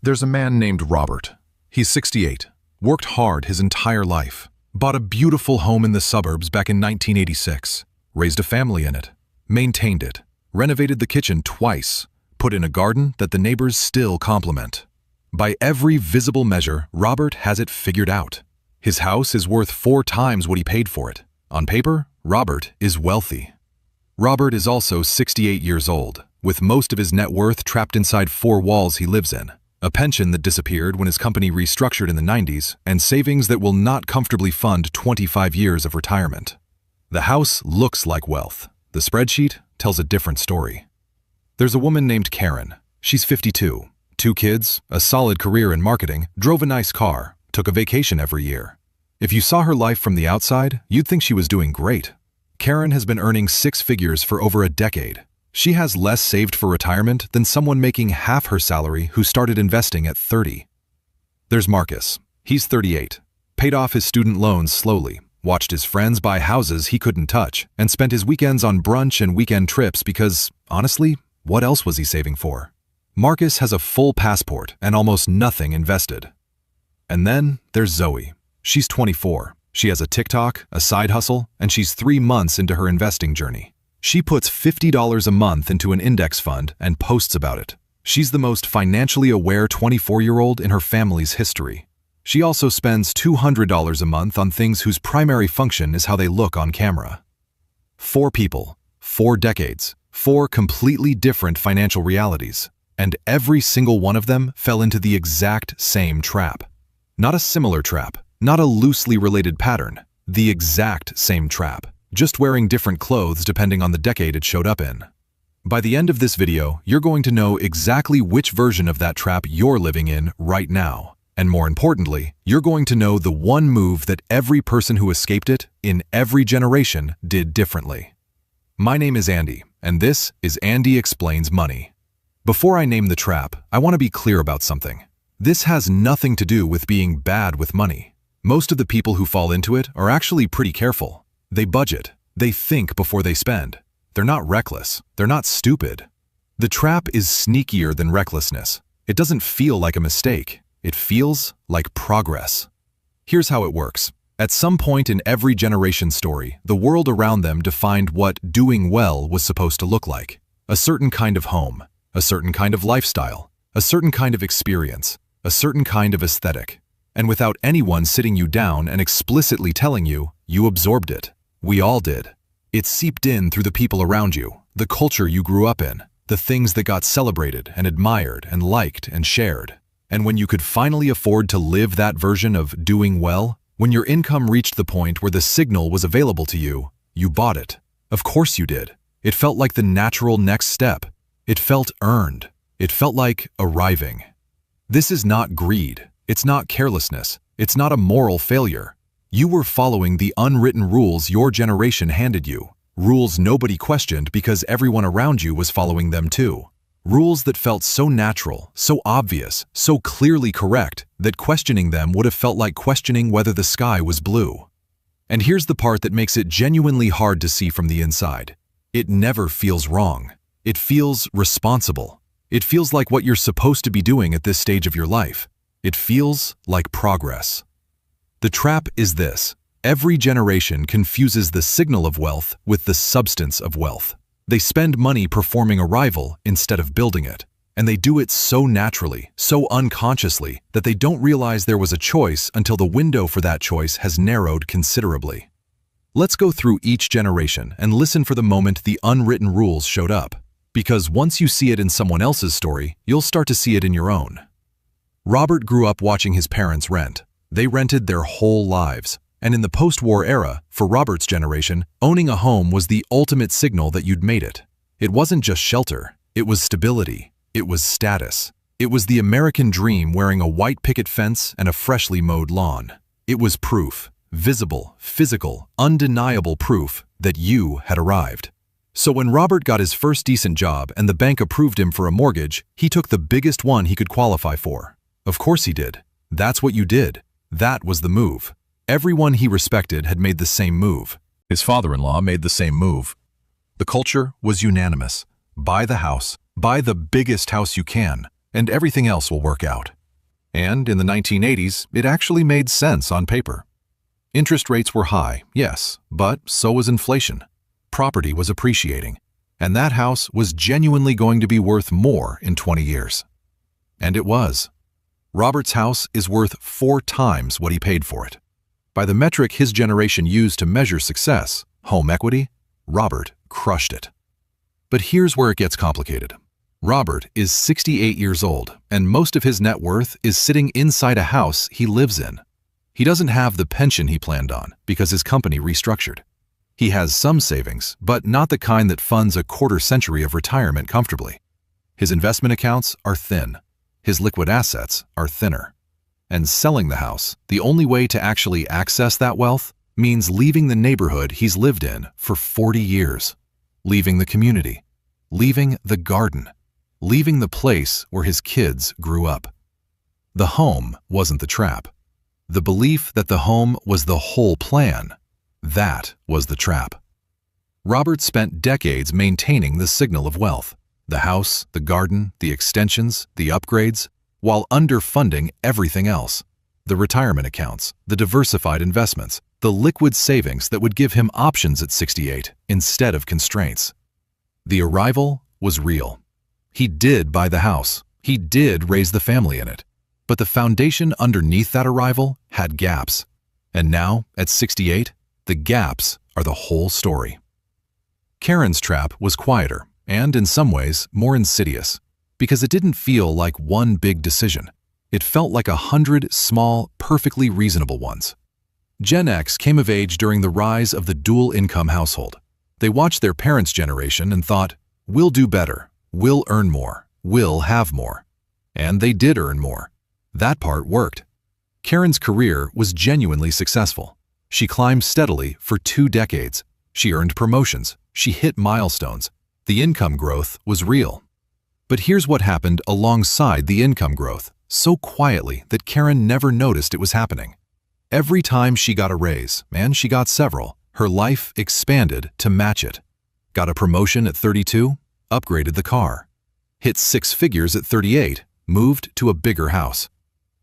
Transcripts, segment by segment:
There's a man named Robert. He's 68, worked hard his entire life, bought a beautiful home in the suburbs back in 1986, raised a family in it, maintained it, renovated the kitchen twice, put in a garden that the neighbors still compliment. By every visible measure, Robert has it figured out. His house is worth 4 times what he paid for it. On paper, Robert is wealthy. Robert is also 68 years old, with most of his net worth trapped inside 4 walls he lives in, a pension that disappeared when his company restructured in the 90s, and savings that will not comfortably fund 25 years of retirement. The house looks like wealth. The spreadsheet tells a different story. There's a woman named Karen. She's 52, 2 kids, a solid career in marketing, drove a nice car, took a vacation every year. If you saw her life from the outside, you'd think she was doing great. Karen has been earning 6 figures for over a decade. She has less saved for retirement than someone making half her salary who started investing at 30. There's Marcus. He's 38, paid off his student loans slowly, watched his friends buy houses he couldn't touch, and spent his weekends on brunch and weekend trips because, honestly, what else was he saving for? Marcus has a full passport and almost nothing invested. And then there's Zoe. She's 24. She has a TikTok, a side hustle, and she's 3 months into her investing journey. She puts $50 a month into an index fund and posts about it. She's the most financially aware 24-year-old in her family's history. She also spends $200 a month on things whose primary function is how they look on camera. 4 people, 4 decades, 4 completely different financial realities, and every single one of them fell into the exact same trap. Not a similar trap, not a loosely related pattern, the exact same trap, just wearing different clothes depending on the decade it showed up in. By the end of this video, you're going to know exactly which version of that trap you're living in right now. And more importantly, you're going to know the one move that every person who escaped it in every generation did differently. My name is Andy, and this is Andy Explains Money. Before I name the trap, I want to be clear about something. This has nothing to do with being bad with money. Most of the people who fall into it are actually pretty careful. They budget. They think before they spend. They're not reckless. They're not stupid. The trap is sneakier than recklessness. It doesn't feel like a mistake. It feels like progress. Here's how it works. At some point in every generation's story, the world around them defined what doing well was supposed to look like. A certain kind of home, a certain kind of lifestyle, a certain kind of experience, a certain kind of aesthetic. And without anyone sitting you down and explicitly telling you, you absorbed it. We all did. It seeped in through the people around you, the culture you grew up in, the things that got celebrated and admired and liked and shared. And when you could finally afford to live that version of doing well, when your income reached the point where the signal was available to you, you bought it. Of course you did. It felt like the natural next step. It felt earned. It felt like arriving. This is not greed. It's not carelessness. It's not a moral failure. You were following the unwritten rules your generation handed you. Rules nobody questioned because everyone around you was following them too. Rules that felt so natural, so obvious, so clearly correct that questioning them would have felt like questioning whether the sky was blue. And here's the part that makes it genuinely hard to see from the inside. It never feels wrong. It feels responsible. It feels like what you're supposed to be doing at this stage of your life. It feels like progress. The trap is this. Every generation confuses the signal of wealth with the substance of wealth. They spend money performing arrival instead of building it. And they do it so naturally, so unconsciously, that they don't realize there was a choice until the window for that choice has narrowed considerably. Let's go through each generation and listen for the moment the unwritten rules showed up. Because once you see it in someone else's story, you'll start to see it in your own. Robert grew up watching his parents rent. They rented their whole lives. And in the post-war era, for Robert's generation, owning a home was the ultimate signal that you'd made it. It wasn't just shelter. It was stability. It was status. It was the American dream wearing a white picket fence and a freshly mowed lawn. It was proof, visible, physical, undeniable proof that you had arrived. So when Robert got his first decent job and the bank approved him for a mortgage, he took the biggest one he could qualify for. Of course he did. That's what you did. That was the move. Everyone he respected had made the same move. His father-in-law made the same move. The culture was unanimous. Buy the house. Buy the biggest house you can. and everything else will work out. And in the 1980s, it actually made sense on paper. Interest rates were high, yes, but so was inflation. Property was appreciating, and that house was genuinely going to be worth more in 20 years. And it was. Robert's house is worth 4 times what he paid for it. By the metric his generation used to measure success, home equity, Robert crushed it. But here's where it gets complicated. Robert is 68 years old, and most of his net worth is sitting inside a house he lives in. He doesn't have the pension he planned on because his company restructured. He has some savings, but not the kind that funds a quarter-century of retirement comfortably. His investment accounts are thin. His liquid assets are thinner. And selling the house, the only way to actually access that wealth, means leaving the neighborhood he's lived in for 40 years. Leaving the community. Leaving the garden. Leaving the place where his kids grew up. The home wasn't the trap. The belief that the home was the whole plan, that was the trap. Robert spent decades maintaining the signal of wealth, the house, the garden, the extensions, the upgrades, while underfunding everything else. The retirement accounts, the diversified investments, the liquid savings that would give him options at 68 instead of constraints. The arrival was real. He did buy the house. He did raise the family in it. But the foundation underneath that arrival had gaps. And now, at 68, the gaps are the whole story. Karen's trap was quieter and, in some ways, more insidious because it didn't feel like one big decision. It felt like 100 small, perfectly reasonable ones. Gen X came of age during the rise of the dual-income household. They watched their parents' generation and thought, we'll do better, we'll earn more, we'll have more. And they did earn more. That part worked. Karen's career was genuinely successful. She climbed steadily for 2 decades. She earned promotions. She hit milestones. The income growth was real. But here's what happened alongside the income growth, so quietly that Karen never noticed it was happening. Every time she got a raise, and she got several, her life expanded to match it. Got a promotion at 32, upgraded the car. Hit 6 figures at 38, moved to a bigger house.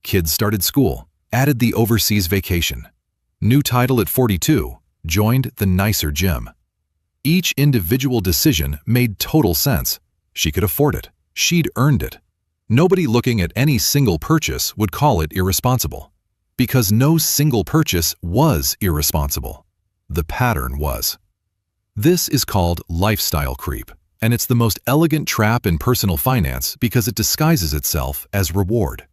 Kids started school, added the overseas vacation. New title at 42, joined the nicer gym. Each individual decision made total sense. She could afford it. She'd earned it. Nobody looking at any single purchase would call it irresponsible. Because no single purchase was irresponsible. The pattern was. This is called lifestyle creep, and it's the most elegant trap in personal finance because it disguises itself as reward.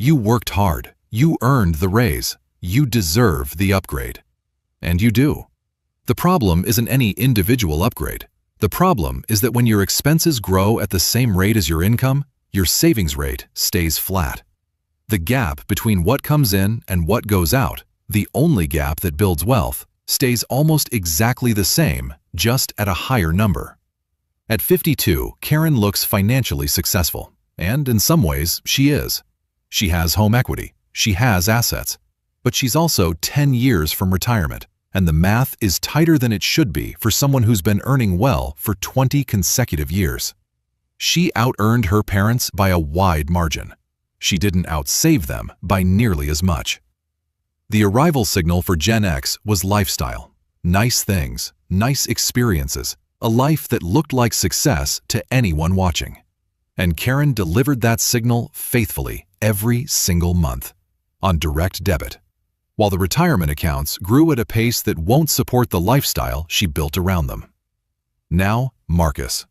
You worked hard. You earned the raise. You deserve the upgrade. And you do. The problem isn't any individual upgrade. The problem is that when your expenses grow at the same rate as your income, your savings rate stays flat. The gap between what comes in and what goes out, the only gap that builds wealth, stays almost exactly the same, just at a higher number. At 52, Karen looks financially successful, and in some ways, she is. She has home equity, she has assets, but she's also 10 years from retirement, and the math is tighter than it should be for someone who's been earning well for 20 consecutive years. She out-earned her parents by a wide margin. She didn't outsave them by nearly as much. The arrival signal for Gen X was lifestyle, nice things, nice experiences, a life that looked like success to anyone watching. And Karen delivered that signal faithfully every single month, on direct debit, while the retirement accounts grew at a pace that won't support the lifestyle she built around them. Now, Marcus.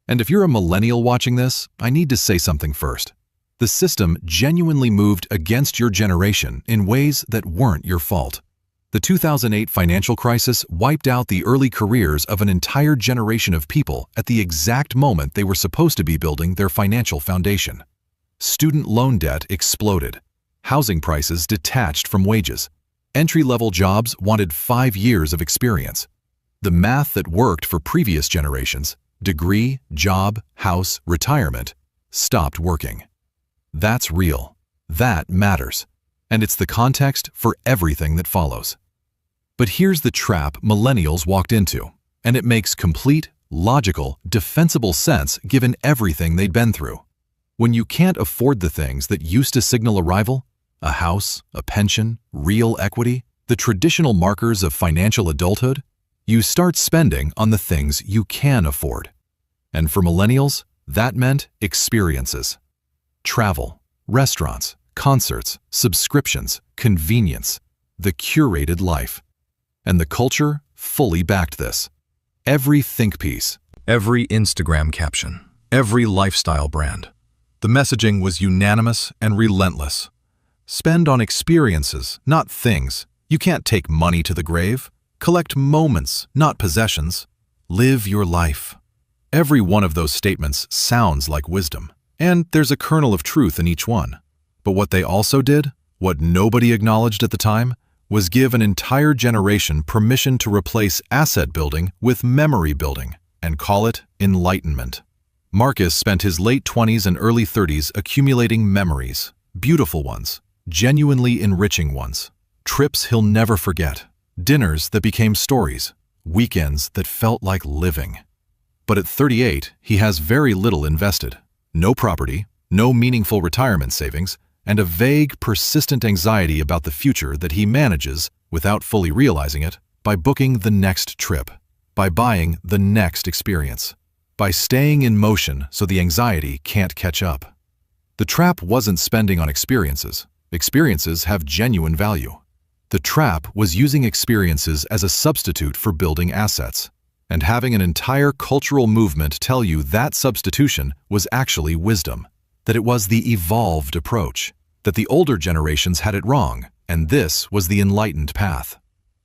And if you're a millennial watching this, I need to say something first. The system genuinely moved against your generation in ways that weren't your fault. The 2008 financial crisis wiped out the early careers of an entire generation of people at the exact moment they were supposed to be building their financial foundation. Student loan debt exploded. Housing prices detached from wages. Entry-level jobs wanted 5 years of experience. The math that worked for previous generations, degree, job, house, retirement, stopped working. That's real. That matters. And it's the context for everything that follows. But here's the trap millennials walked into, and it makes complete, logical, defensible sense given everything they'd been through. When you can't afford the things that used to signal arrival, a house, a pension, real equity, the traditional markers of financial adulthood, you start spending on the things you can afford. And for millennials, that meant experiences. Travel, restaurants, concerts, subscriptions, convenience, the curated life. And the culture fully backed this. Every think piece, every Instagram caption, every lifestyle brand. The messaging was unanimous and relentless. Spend on experiences, not things. You can't take money to the grave. Collect moments, not possessions. Live your life. Every one of those statements sounds like wisdom, and there's a kernel of truth in each one. But what they also did, what nobody acknowledged at the time, was give an entire generation permission to replace asset building with memory building and call it enlightenment. Marcus spent his late 20s and early 30s accumulating memories, beautiful ones, genuinely enriching ones, trips he'll never forget, dinners that became stories, weekends that felt like living. But at 38, he has very little invested. No property, no meaningful retirement savings, and a vague, persistent anxiety about the future that he manages, without fully realizing it, by booking the next trip, by buying the next experience, by staying in motion so the anxiety can't catch up. The trap wasn't spending on experiences. Experiences have genuine value. The trap was using experiences as a substitute for building assets, and having an entire cultural movement tell you that substitution was actually wisdom, that it was the evolved approach, that the older generations had it wrong, and this was the enlightened path.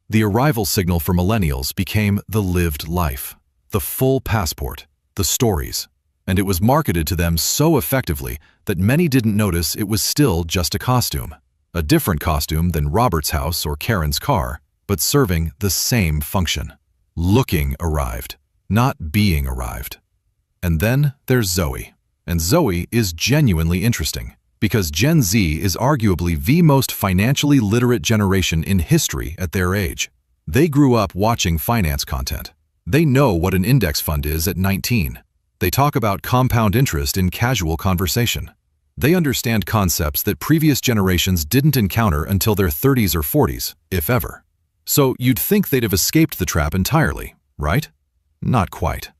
The arrival signal for millennials became the lived life, the full passport, the stories, and it was marketed to them so effectively that many didn't notice it was still just a costume. A different costume than Robert's house or Karen's car, but serving the same function. Looking arrived, not being arrived. And then there's Zoe. And Zoe is genuinely interesting, because Gen Z is arguably the most financially literate generation in history at their age. They grew up watching finance content. They know what an index fund is at 19. They talk about compound interest in casual conversation. They understand concepts that previous generations didn't encounter until their 30s or 40s, if ever. So you'd think they'd have escaped the trap entirely, right? Not quite.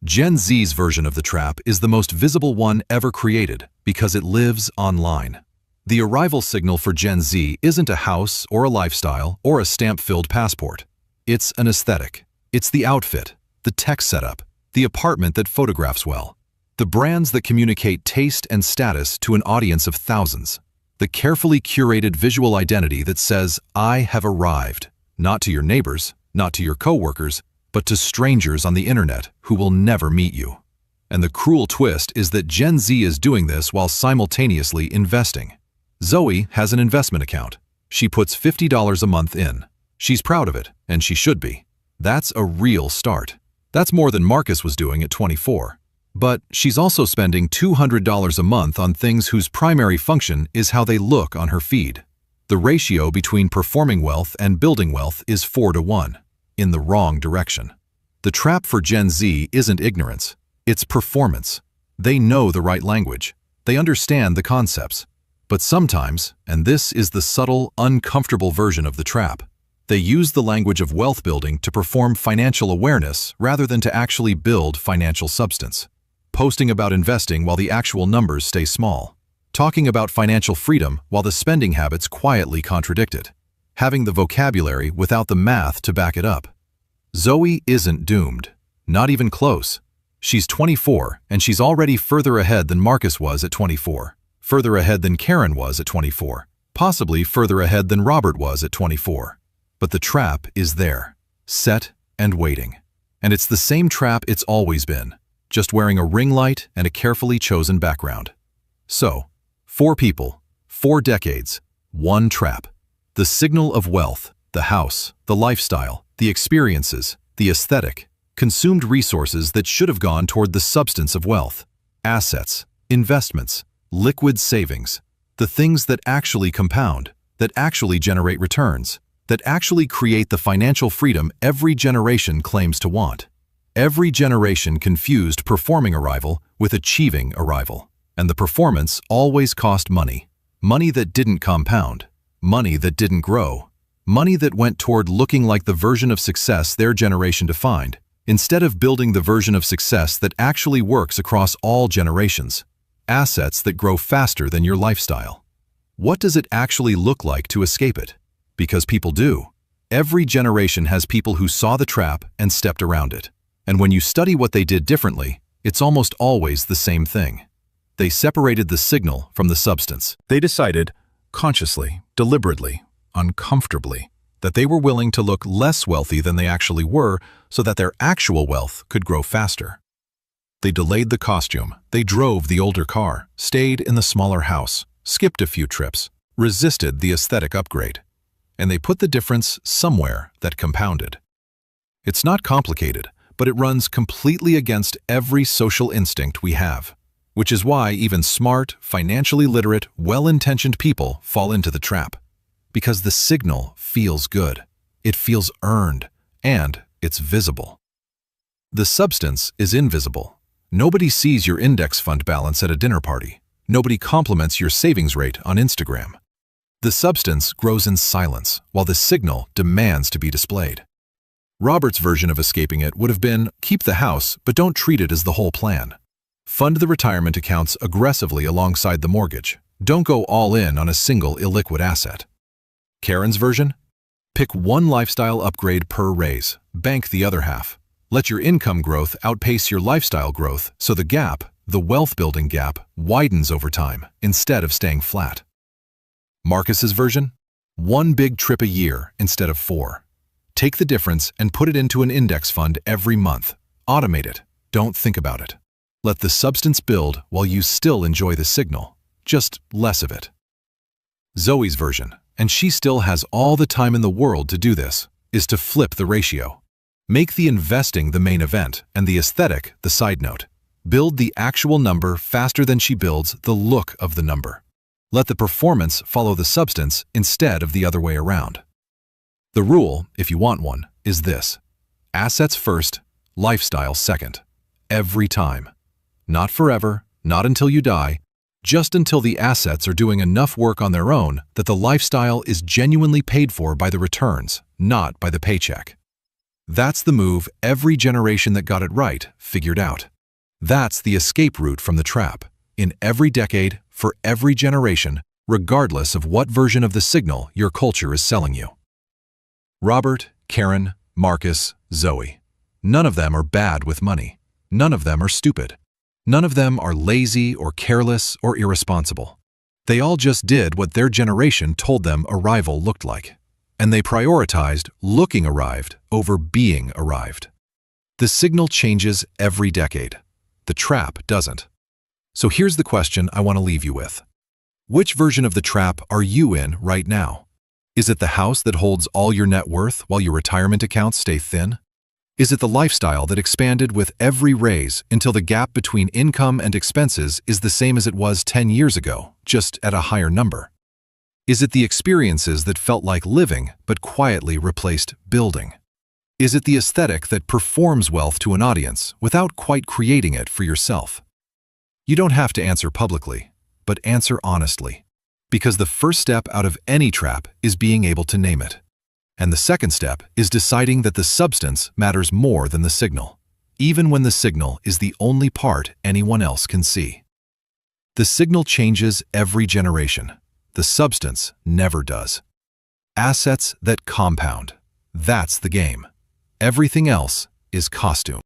Gen Z's version of the trap is the most visible one ever created because it lives online. The arrival signal for Gen Z isn't a house or a lifestyle or a stamp-filled passport. It's an aesthetic. It's the outfit, the tech setup, the apartment that photographs well, the brands that communicate taste and status to an audience of thousands, the carefully curated visual identity that says, "I have arrived," not to your neighbors, not to your coworkers, but to strangers on the internet who will never meet you. And the cruel twist is that Gen Z is doing this while simultaneously investing. Zoe has an investment account. She puts $50 a month in. She's proud of it, and she should be. That's a real start. That's more than Marcus was doing at 24. But she's also spending $200 a month on things whose primary function is how they look on her feed. The ratio between performing wealth and building wealth is 4-to-1. In the wrong direction. The trap for Gen Z isn't ignorance, it's performance. They know the right language, they understand the concepts. But sometimes, and this is the subtle, uncomfortable version of the trap, they use the language of wealth building to perform financial awareness rather than to actually build financial substance. Posting about investing while the actual numbers stay small. Talking about financial freedom while the spending habits quietly contradict it. Having the vocabulary without the math to back it up. Zoe isn't doomed, not even close. She's 24, and she's already further ahead than Marcus was at 24, further ahead than Karen was at 24, possibly further ahead than Robert was at 24. But the trap is there, set and waiting. And it's the same trap it's always been, just wearing a ring light and a carefully chosen background. So, 4 people, 4 decades, 1 trap. The signal of wealth, the house, the lifestyle, the experiences, the aesthetic, consumed resources that should have gone toward the substance of wealth, assets, investments, liquid savings, the things that actually compound, that actually generate returns, that actually create the financial freedom every generation claims to want. Every generation confused performing arrival with achieving arrival. And the performance always cost money. Money that didn't compound. Money that didn't grow. Money that went toward looking like the version of success their generation defined, instead of building the version of success that actually works across all generations. Assets that grow faster than your lifestyle. What does it actually look like to escape it? Because people do. Every generation has people who saw the trap and stepped around it. And when you study what they did differently, it's almost always the same thing. They separated the signal from the substance. They decided, consciously, deliberately, uncomfortably, that they were willing to look less wealthy than they actually were so that their actual wealth could grow faster. They delayed the costume, they drove the older car, stayed in the smaller house, skipped a few trips, resisted the aesthetic upgrade, and they put the difference somewhere that compounded. It's not complicated, but it runs completely against every social instinct we have, which is why even smart, financially literate, well-intentioned people fall into the trap. Because the signal feels good, it feels earned, and it's visible. The substance is invisible. Nobody sees your index fund balance at a dinner party. Nobody compliments your savings rate on Instagram. The substance grows in silence, while the signal demands to be displayed. Robert's version of escaping it would have been, keep the house, but don't treat it as the whole plan. Fund the retirement accounts aggressively alongside the mortgage. Don't go all in on a single illiquid asset. Karen's version? Pick one lifestyle upgrade per raise, bank the other half. Let your income growth outpace your lifestyle growth so the gap, the wealth-building gap, widens over time instead of staying flat. Marcus's version? One big trip a year instead of 4. Take the difference and put it into an index fund every month. Automate it. Don't think about it. Let the substance build while you still enjoy the signal, just less of it. Zoe's version, and she still has all the time in the world to do this, is to flip the ratio. Make the investing the main event and the aesthetic the side note. Build the actual number faster than she builds the look of the number. Let the performance follow the substance instead of the other way around. The rule, if you want one, is this: assets first, lifestyle second. Every time. Not forever, not until you die, just until the assets are doing enough work on their own that the lifestyle is genuinely paid for by the returns, not by the paycheck. That's the move every generation that got it right figured out. That's the escape route from the trap, in every decade, for every generation, regardless of what version of the signal your culture is selling you. Robert, Karen, Marcus, Zoe. None of them are bad with money. None of them are stupid. None of them are lazy or careless or irresponsible. They all just did what their generation told them arrival looked like. And they prioritized looking arrived over being arrived. The signal changes every decade. The trap doesn't. So here's the question I want to leave you with. Which version of the trap are you in right now? Is it the house that holds all your net worth while your retirement accounts stay thin? Is it the lifestyle that expanded with every raise until the gap between income and expenses is the same as it was 10 years ago, just at a higher number? Is it the experiences that felt like living but quietly replaced building? Is it the aesthetic that performs wealth to an audience without quite creating it for yourself? You don't have to answer publicly, but answer honestly. Because the first step out of any trap is being able to name it. And the second step is deciding that the substance matters more than the signal, even when the signal is the only part anyone else can see. The signal changes every generation. The substance never does. Assets that compound. That's the game. Everything else is costume.